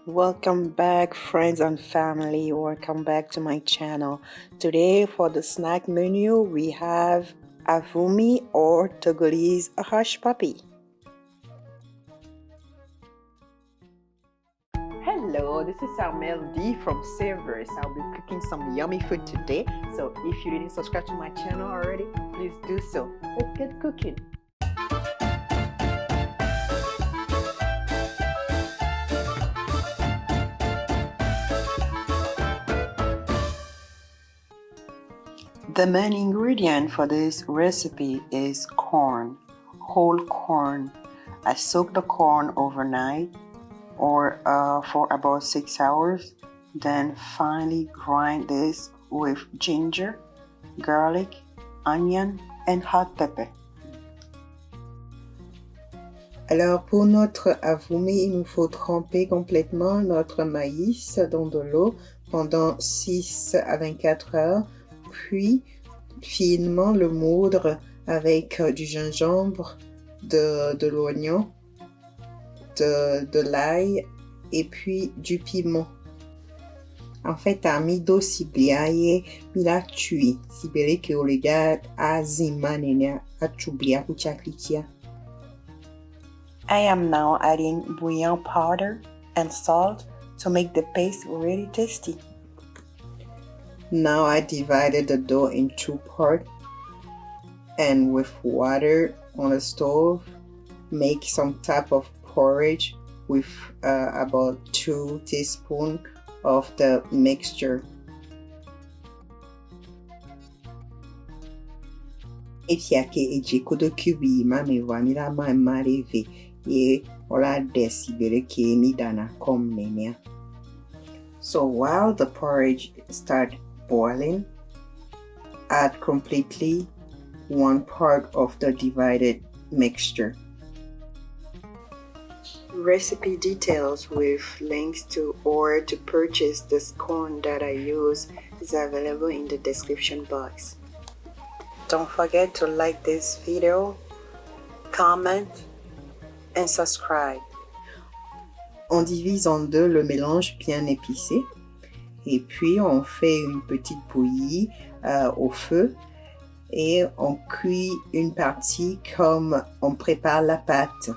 Welcome back, friends and family. Welcome back to my channel. Today, for the snack menu, we have Avumi or Togolese hush puppy. Hello, this is Armel D from Savers. I'll be cooking some yummy food today. So if you didn't subscribe to my channel already, please do so. Let's get cooking. The main ingredient for this recipe is corn, whole corn. I soak the corn overnight or for about 6 hours, then finally grind this with ginger, garlic, onion and hot pepper. Alors pour notre avoumi, il nous faut tremper complètement notre maïs dans de l'eau pendant 6 à 24 heures. Puis finement le moudre avec du gingembre, de l'oignon, de l'ail et puis du piment. En fait, ami do sibliaye mila tui sibele ke olega azima nene achublia kuchaklitia. I am now adding bouillon powder and salt to make the paste really tasty. Now I divided the dough in 2 parts and with water on the stove, make some type of porridge with about 2 teaspoons of the mixture. Etiake ejiko do kubi mami wamila ma marive ye ola desibere ke mi dana kom nenya. So while the porridge starts boiling, add completely 1 part of the divided mixture. Recipe details with links to or to purchase this corn that I use is available in the description box. Don't forget to like this video, comment and subscribe. On divise en 2 le mélange bien épicé. Et puis on fait une petite bouillie au feu et on cuit une partie comme on prépare la pâte.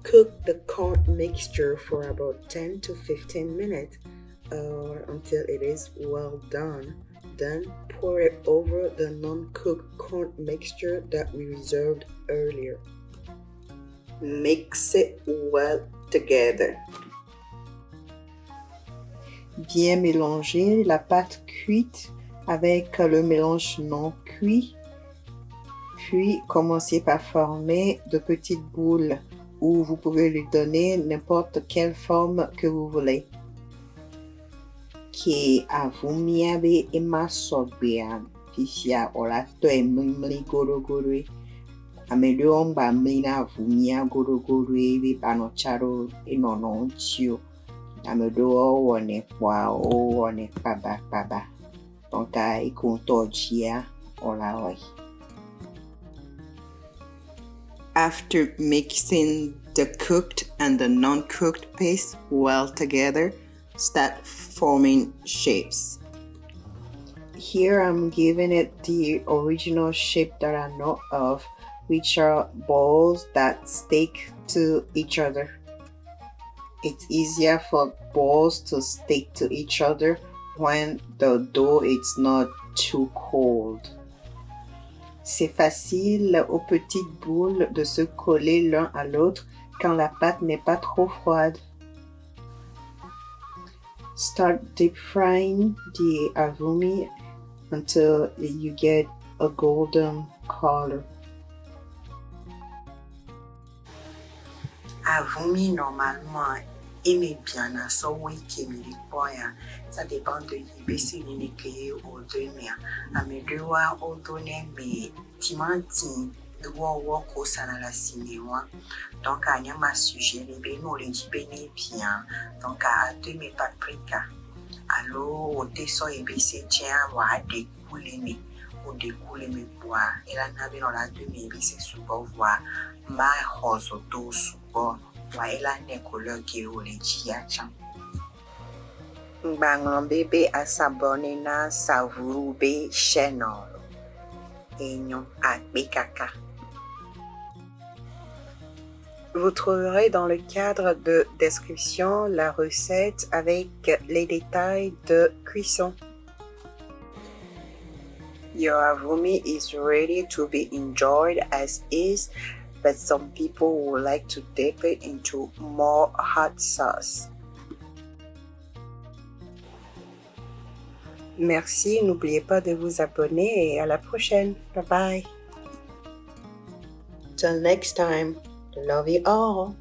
Cook the corn mixture for about 10 to 15 minutes until it is well done. Then pour it over the non-cooked corn mixture that we reserved earlier. Mix it well together. Bien mélanger la pâte cuite avec le mélange non cuit. Puis commencez par former de petites boules où vous pouvez lui donner n'importe quelle forme que vous voulez. Ke avumi abe emasobea pisia ola to emli gorogore. Amelio ba mina avumi gorogore be banocharo enononchio. Amelio wone kwa o wone paba. Donc ai kontojia ola oi. After mixing the cooked and the non-cooked paste well together, start forming shapes. Here I'm giving it the original shape that I know of, which are balls that stick to each other. It's easier for balls to stick to each other when the dough is not too cold. C'est facile aux petites boules de se coller l'un à l'autre quand la pâte n'est pas trop froide. Start deep frying the avumi until you get a golden color. Avumi normalement aimez bien na so wiki milipoya. Ça dépend de l'ibc nineke ou de mea. Amedewa ou donne me timanti de woko sana la cinéma. Donc à nyama sujet les béno les jibene bien. Donc à deux mes paprika. Allo au teso ibc tient wa découler me ou découler me bois. Et là n'a bien la deux mes ibc subo voir ma roso do subo. Wa ela ne couleur qui ou les chiacham. Banglon bébé à s'abonner na savouroube channel. Et non à bekaka. Vous trouverez dans le cadre de description la recette avec les détails de cuisson. Your avumi is ready to be enjoyed as is, but some people would like to dip it into more hot sauce. Merci, n'oubliez pas de vous abonner et à la prochaine. Bye bye. Till next time, love you all.